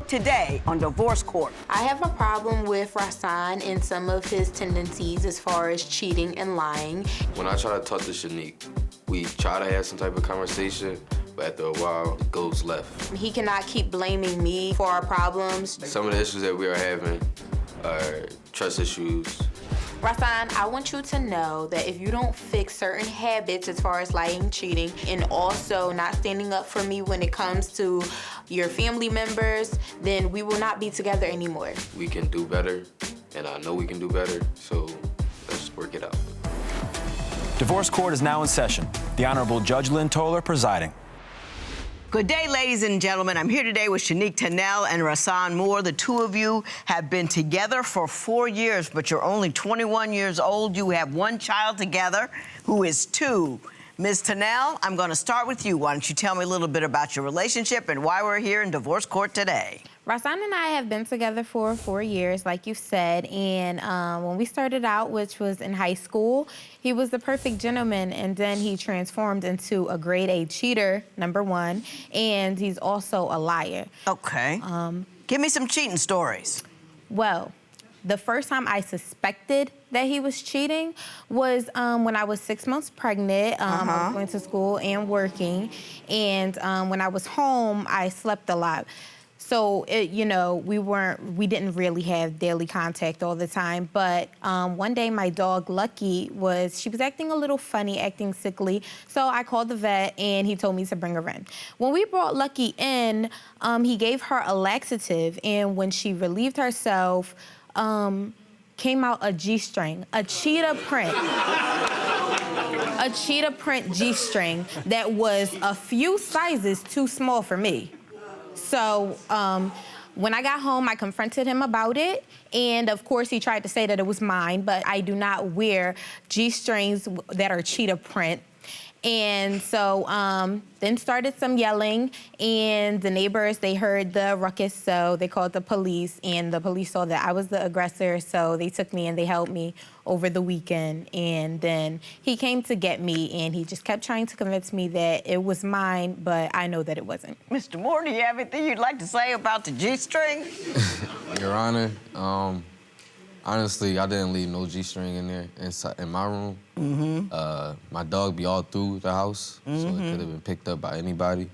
Today on Divorce Court. I have a problem with Rasaan and some of his tendencies as far as cheating and lying. When I try to talk to Shanique, we try to have some type of conversation, but after a while, it goes left. He cannot keep blaming me for our problems. Some of the issues that we are having are trust issues. Rasaan, I want you to know that if you don't fix certain habits as far as lying, cheating, and also not standing up for me when it comes to your family members, then we will not be together anymore. We can do better, and I know we can do better, so let's work it out. Divorce Court is now in session. The Honorable Judge Lynn Toller presiding. Good day, ladies and gentlemen. I'm here today with Shanique Tennell and Rasaan Moore. The two of you have been together for 4 years, but you're only 21 years old. You have one child together who is 2. Ms. Tennell, I'm going to start with you. Why don't you tell me a little bit about your relationship and why we're here in Divorce Court today? Rasaan and I have been together for 4 years, like you said, and when we started out, which was in high school, he was the perfect gentleman, and then he transformed into a grade A cheater, number 1, and he's also a liar. Okay. Give me some cheating stories. Well, the first time I suspected that he was cheating was when I was 6 months pregnant. I was going to school and working, and when I was home, I slept a lot. So, we didn't really have daily contact all the time. But one day, my dog, Lucky, she was acting a little funny, acting sickly. So I called the vet, and he told me to bring her in. When we brought Lucky in, he gave her a laxative. And when she relieved herself, came out a G-string, a cheetah print. A cheetah print G-string that was a few sizes too small for me. So when I got home, I confronted him about it. And of course, he tried to say that it was mine, but I do not wear G-strings that are cheetah print. And so then started some yelling, and the neighbors, they heard the ruckus, so they called the police, and the police saw that I was the aggressor, so they took me and they held me over the weekend. And then he came to get me, and he just kept trying to convince me that it was mine, but I know that it wasn't. Mr. Moore, do you have anything you'd like to say about the G-string? Your Honor, honestly, I didn't leave no G-string in there in my room. My dog be all through the house, so it could have been picked up by anybody.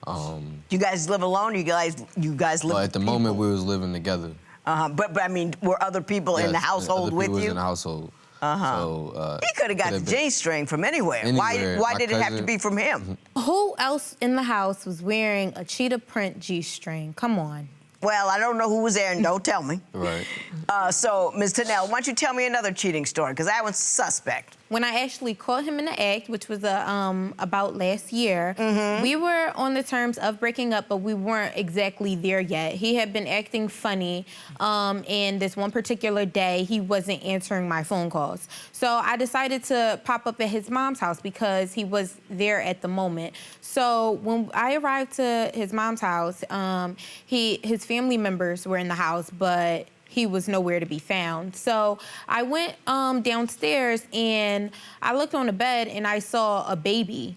You guys live alone? You guys live Well, with at the people? moment, we was living together. But I mean, were other people in the household other with people you? was in the household. So, He could have got the G-string from anywhere. Anywhere. Why My did it have to cousin- be from him? Who else in the house was wearing a cheetah print G-string? Come on. Well, I don't know who was there, and don't tell me. Right. So, Ms. Tennell, why don't you tell me another cheating story, because that one's suspect. When I actually caught him in the act, which was about last year, we were on the terms of breaking up, but we weren't exactly there yet. He had been acting funny, and this one particular day, he wasn't answering my phone calls. So I decided to pop up at his mom's house because he was there at the moment. So when I arrived to his mom's house, his family members were in the house, but he was nowhere to be found. So I went downstairs, and I looked on the bed, and I saw a baby.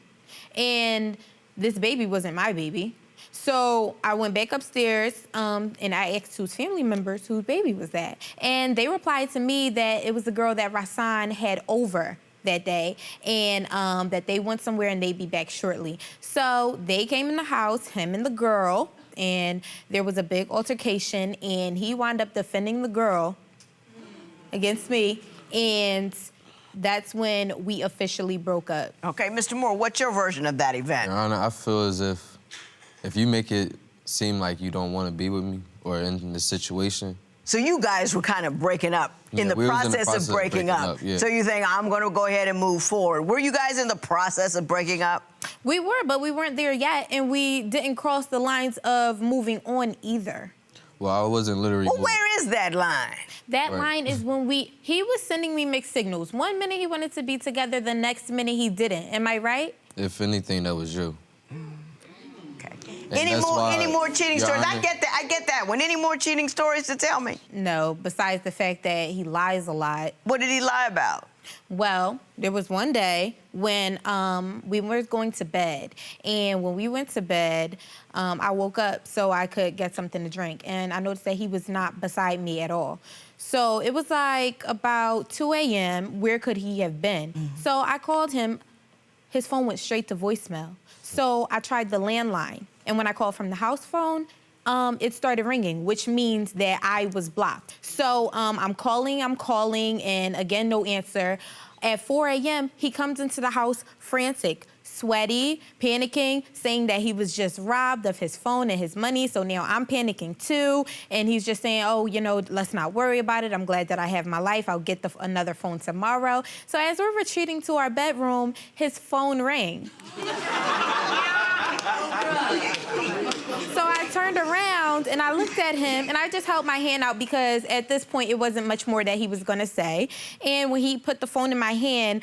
And this baby wasn't my baby. So I went back upstairs, and I asked whose family members whose baby was that. And they replied to me that it was the girl that Rasaan had over that day, and that they went somewhere and they'd be back shortly. So they came in the house, him and the girl, and there was a big altercation, and he wound up defending the girl against me, and that's when we officially broke up. Okay, Mr. Moore, what's your version of that event? Your Honor, I feel as if you make it seem like you don't want to be with me or in the situation. So you guys were kind of breaking up, in the process of breaking up. Yeah. So you think, I'm going to go ahead and move forward. Were you guys in the process of breaking up? We were, but we weren't there yet, and we didn't cross the lines of moving on either. Well, I wasn't literally... Well, where is that line? That line is when he was sending me mixed signals. One minute he wanted to be together, the next minute he didn't. Am I right? If anything, that was you. Any more cheating stories? I get that one. Any more cheating stories to tell me? No, besides the fact that he lies a lot. What did he lie about? Well, there was one day when we were going to bed, and when we went to bed, I woke up so I could get something to drink, and I noticed that he was not beside me at all. So it was like about 2 a.m. Where could he have been? So I called him. His phone went straight to voicemail. So I tried the landline, and when I called from the house phone, it started ringing, which means that I was blocked. So I'm calling, and again, no answer. At 4 a.m., he comes into the house frantic, sweaty, panicking, saying that he was just robbed of his phone and his money. So now I'm panicking too. And he's just saying, oh, you know, let's not worry about it. I'm glad that I have my life. I'll get another phone tomorrow. So as we're retreating to our bedroom, his phone rang. So I turned around and I looked at him and I just held my hand out because at this point it wasn't much more that he was gonna say. And when he put the phone in my hand,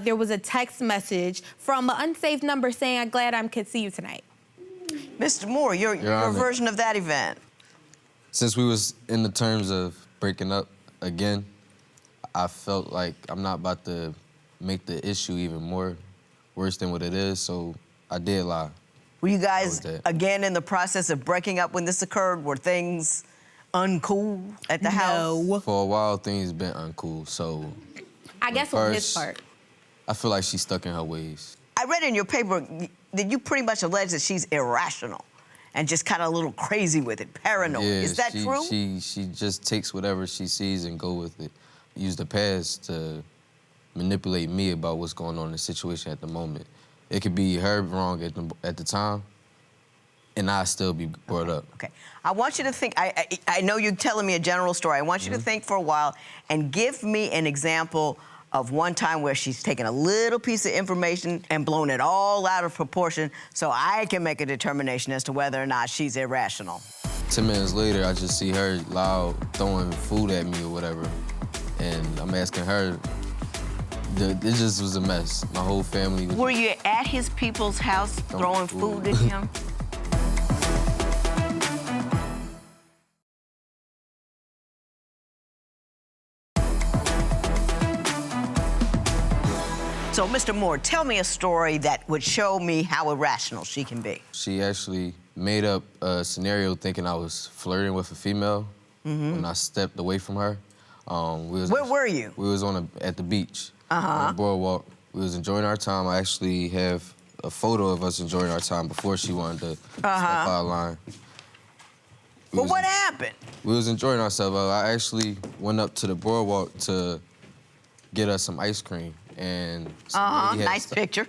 there was a text message from an unsaved number saying, I'm glad I could see you tonight. Mr. Moore, your version of that event. Since we was in the terms of breaking up again, I felt like I'm not about to make the issue even more worse than what it is, so I did lie. Were you guys, again, in the process of breaking up when this occurred? Were things uncool at the house? For a while, things been uncool, so... I guess on his part. I feel like she's stuck in her ways. I read in your paper that you pretty much allege that she's irrational and just kind of a little crazy with it, paranoid. Yeah, is that true? She just takes whatever she sees and go with it. Use the past to manipulate me about what's going on in the situation at the moment. It could be her wrong at the time, and I still be brought up. Okay. I want you to think, I know you're telling me a general story. I want you to think for a while and give me an example of one time where she's taken a little piece of information and blown it all out of proportion so I can make a determination as to whether or not she's irrational. 10 minutes later, I just see her loud throwing food at me or whatever, and I'm asking her. It just was a mess. My whole family was... Were you at his people's house throwing food at him? So, Mr. Moore, tell me a story that would show me how irrational she can be. She actually made up a scenario thinking I was flirting with a female when I stepped away from her. Where were you? We was at the beach. On the boardwalk. We was enjoying our time. I actually have a photo of us enjoying our time before she wanted to step out of line. But what happened? We was enjoying ourselves. I actually went up to the boardwalk to get us some ice cream, and nice picture.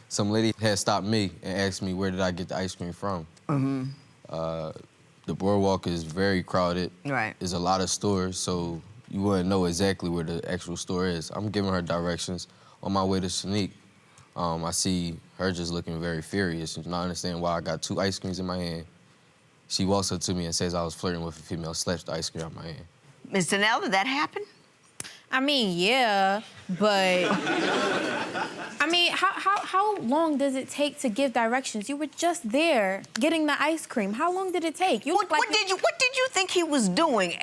Some lady had stopped me and asked me where did I get the ice cream from. The boardwalk is very crowded. Right. There's a lot of stores, so you wouldn't know exactly where the actual store is. I'm giving her directions. On my way to Shanique, I see her just looking very furious and not understanding why I got 2 ice creams in my hand. She walks up to me and says I was flirting with a female, slaps the ice cream out of my hand. Ms. Danelle, did that happen? I mean, yeah, but I mean, how long does it take to give directions? You were just there getting the ice cream. How long did it take? You What did you think he was doing?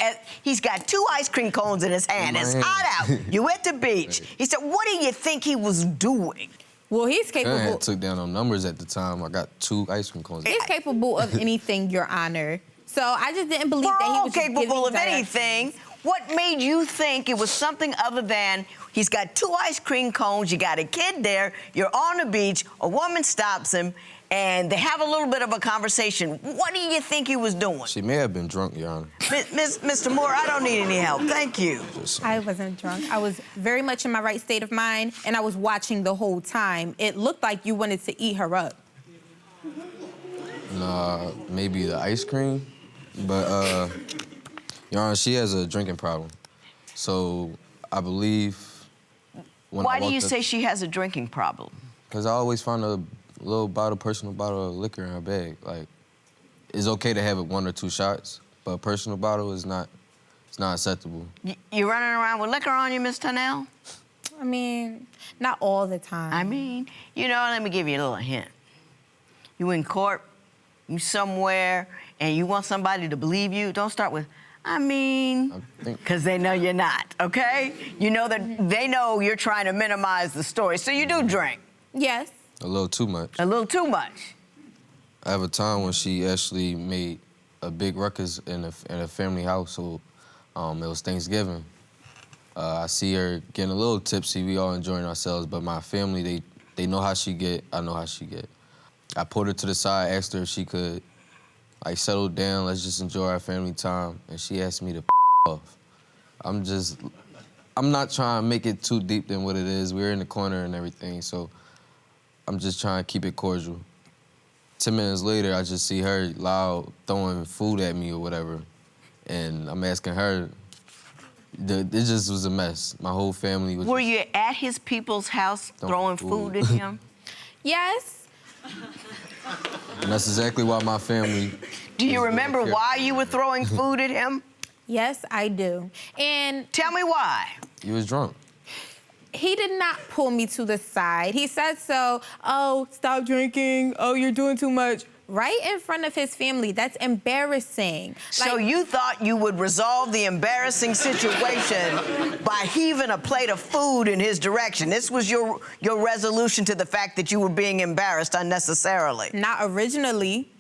He's got 2 ice cream cones in his hand. It's hot out. You at the beach. He said, what do you think he was doing? Well, he's capable. I took down on numbers at the time. I got 2 ice cream cones. He's capable of anything, Your Honor. So I just didn't believe that he was just capable of directions. anything. What made you think it was something other than he's got 2 ice cream cones, you got a kid there, you're on the beach, a woman stops him, and they have a little bit of a conversation. What do you think he was doing? She may have been drunk, Your Honor. Mr. Moore, I don't need any help. Thank you. I wasn't drunk. I was very much in my right state of mind, and I was watching the whole time. It looked like you wanted to eat her up. Nah, maybe the ice cream, but Your Honor, she has a drinking problem. So I believe when Why do you say she has a drinking problem? Because I always find a little personal bottle of liquor in her bag. Like, it's okay to have it 1 or 2 shots, but a personal bottle is not, it's not acceptable. You running around with liquor on you, Miss Tunnell? I mean, not all the time. I mean, you know, let me give you a little hint. You in court, you somewhere, and you want somebody to believe you, don't start with, I mean, because they know you're not, okay? You know that they know you're trying to minimize the story. So you do drink? Yes. A little too much. A little too much? I have a time when she actually made a big ruckus in a family household. It was Thanksgiving. I see her getting a little tipsy. We all enjoying ourselves, but my family, they know how she get. I know how she get. I pulled her to the side, asked her if she could, like, settle down. Let's just enjoy our family time. And she asked me to off. I'm not trying to make it too deep than what it is. We're in the corner and everything, so I'm just trying to keep it cordial. 10 minutes later, I just see her loud throwing food at me or whatever. And I'm asking her, it just was a mess. My whole family was. Were you at his people's house throwing food at him? Yes. And that's exactly why my family. Do you remember why you were throwing food at him? Yes, I do. And tell me why. You was drunk. He did not pull me to the side. He said so, oh, stop drinking. Oh, you're doing too much. Right in front of his family. That's embarrassing. So you thought you would resolve the embarrassing situation by heaving a plate of food in his direction. This was your resolution to the fact that you were being embarrassed unnecessarily. Not originally.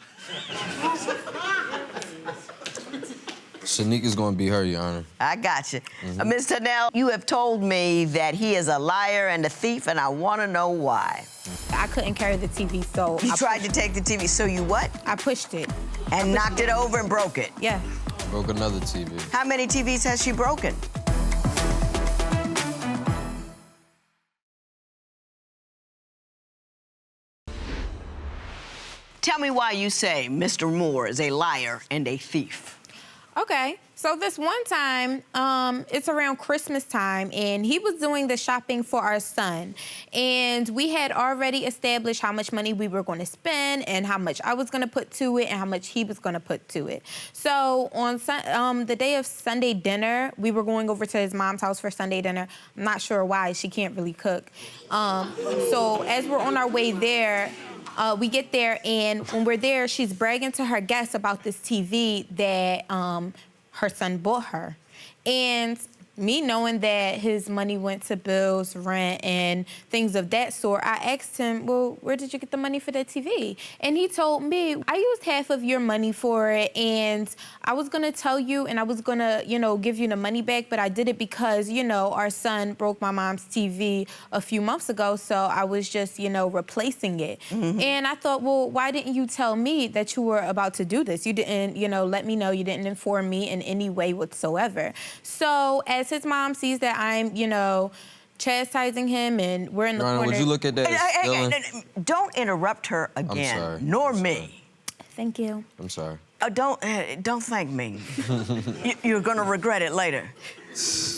Shanique is going to be her, Your Honor. I got you. Ms. Tennell, you have told me that he is a liar and a thief, and I want to know why. I couldn't carry the TV, so You tried to take the TV, so you what? I pushed it. And knocked it over and broke it? Yeah. Broke another TV. How many TVs has she broken? Tell me why you say Mr. Moore is a liar and a thief. Okay, so this one time, it's around Christmas time, and he was doing the shopping for our son. And we had already established how much money we were going to spend and how much I was going to put to it and how much he was going to put to it. So on the day of Sunday dinner, we were going over to his mom's house for Sunday dinner. I'm not sure why, she can't really cook. So as we're on our way there, we get there, and when we're there, she's bragging to her guests about this TV that her son bought her. And me knowing that his money went to bills, rent, and things of that sort, I asked him, well, where did you get the money for that TV? And he told me, I used half of your money for it, and I was gonna tell you, and I was gonna, give you the money back, but I did it because, our son broke my mom's TV a few months ago, so I was just, replacing it. And I thought, well, why didn't you tell me that you were about to do this? You didn't, let me know. You didn't inform me in any way whatsoever. So as his mom sees that I'm, chastising him and we're in the corner. Would you look at that as stealing? Don't interrupt her again, I'm sorry. nor me. Thank you. I'm sorry. Don't thank me. You're gonna regret it later. Ms.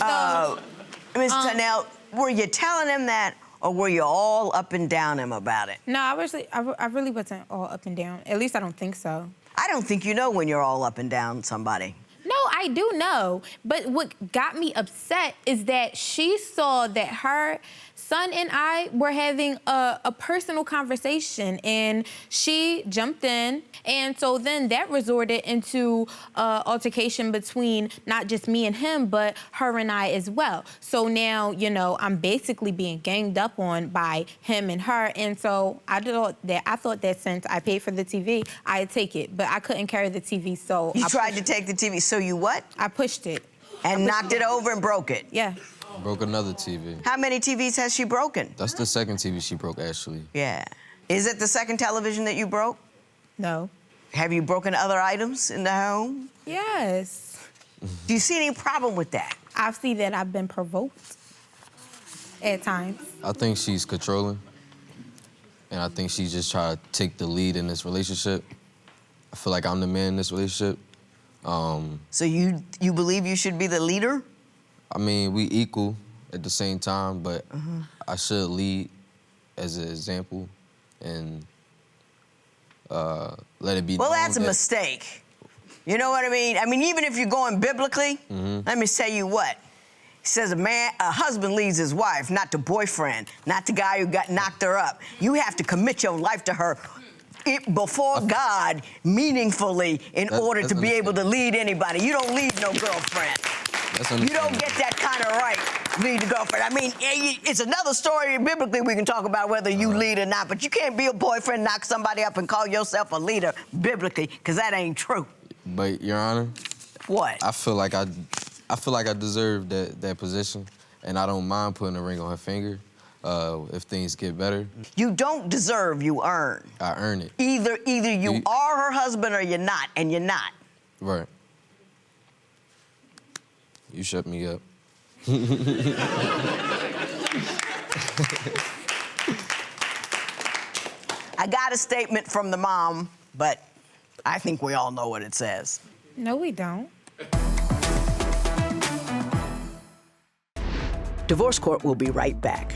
Tennell, were you telling him that, or were you all up and down him about it? No, I really wasn't all up and down. At least I don't think so. I don't think you know when you're all up and down somebody. No, I do know. But what got me upset is that she saw that her son and I were having a personal conversation, and she jumped in. And so then that resorted into altercation between not just me and him, but her and I as well. So now, I'm basically being ganged up on by him and her. And so I thought that since I paid for the TV, I'd take it. But I couldn't carry the TV, so You tried to take the TV, so you what? I pushed it. And knocked it over and broke it? Yeah. Broke another TV. How many TVs has she broken? That's the second TV she broke, actually. Yeah. Is it the second television that you broke? No. Have you broken other items in the home? Yes. Do you see any problem with that? I see that I've been provoked at times. I think she's controlling, and I think she just trying to take the lead in this relationship. I feel like I'm the man in this relationship. So you believe you should be the leader? I mean, we equal at the same time, but I should lead as an example and let it be known. Well, that's a mistake. You know what I mean? I mean, even if you're going biblically, let me tell you what. He says a husband leads his wife, not the boyfriend, not the guy who got knocked her up. You have to commit your life to her before God meaningfully in order to be able to lead anybody. You don't lead no girlfriend. You don't get that kind of right, lead the girlfriend. I mean, it's another story biblically we can talk about whether you lead or not, but you can't be a boyfriend, knock somebody up, and call yourself a leader biblically, because that ain't true. But, Your Honor. What? I feel like I deserve that position, and I don't mind putting a ring on her finger if things get better. You don't deserve, you earn. I earn it. Either you are her husband or you're not, and you're not. Right. You shut me up. I got a statement from the mom, but I think we all know what it says. No, we don't. Divorce Court will be right back.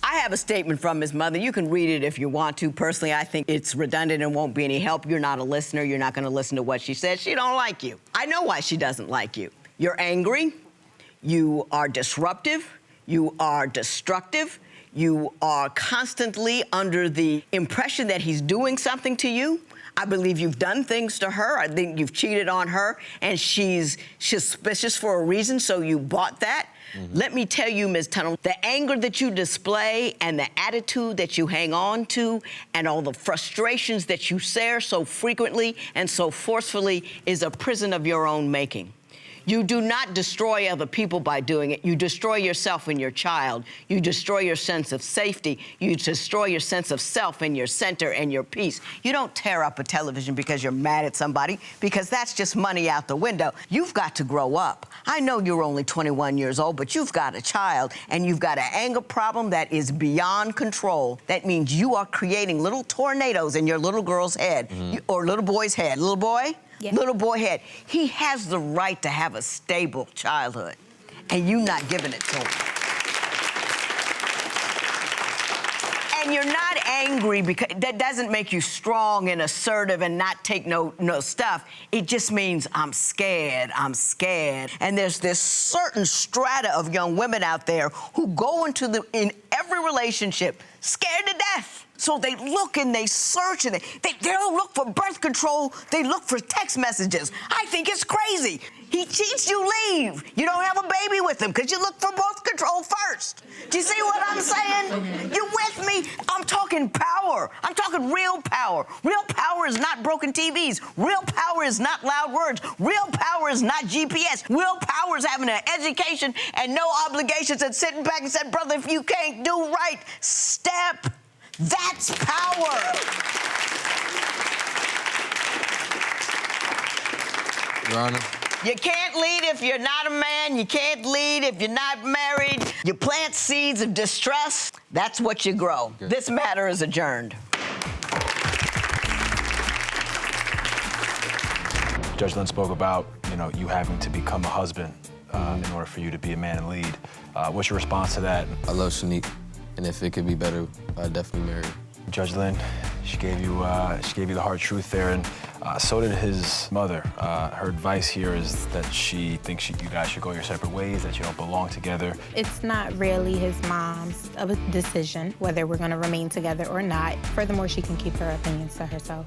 I have a statement from his mother. You can read it if you want to. Personally, I think it's redundant and won't be any help. You're not a listener. You're not going to listen to what she says. She don't like you. I know why she doesn't like you. You're angry. You are disruptive. You are destructive. You are constantly under the impression that he's doing something to you. I believe you've done things to her. I think you've cheated on her, and she's suspicious for a reason, so you bought that. Let me tell you, Ms. Tunnell, the anger that you display and the attitude that you hang on to and all the frustrations that you share so frequently and so forcefully is a prison of your own making. You do not destroy other people by doing it. You destroy yourself and your child. You destroy your sense of safety. You destroy your sense of self and your center and your peace. You don't tear up a television because you're mad at somebody, because that's just money out the window. You've got to grow up. I know you're only 21 years old, but you've got a child, and you've got an anger problem that is beyond control. That means you are creating little tornadoes in your little girl's head, or little boy's head. Little boy? Yeah. Little boy head. He has the right to have a stable childhood, and you not giving it to him. And you're not angry because that doesn't make you strong and assertive and not take no stuff. It just means I'm scared, I'm scared. And there's this certain strata of young women out there who go in every relationship scared to death. So they look and they search and they don't look for birth control, they look for text messages. I think it's crazy. He cheats, you leave. You don't have a baby with him because you look for birth control first. Do you see what I'm saying? You with me? I'm talking power. I'm talking real power. Real power is not broken TVs. Real power is not loud words. Real power is not GPS. Real power is having an education and no obligations and sitting back and saying, brother, if you can't do right, step. That's power. Your Honor. You can't lead if you're not a man. You can't lead if you're not married. You plant seeds of distrust. That's what you grow. Okay. This matter is adjourned. Judge Lynn spoke about, you having to become a husband in order for you to be a man and lead. What's your response to that? I love Shanique, and if it could be better, I'd definitely marry her. Judge Lynn, she gave you the hard truth there, and so did his mother. Her advice here is that she thinks you guys should go your separate ways, that you don't belong together. It's not really his mom's decision whether we're going to remain together or not. Furthermore, she can keep her opinions to herself.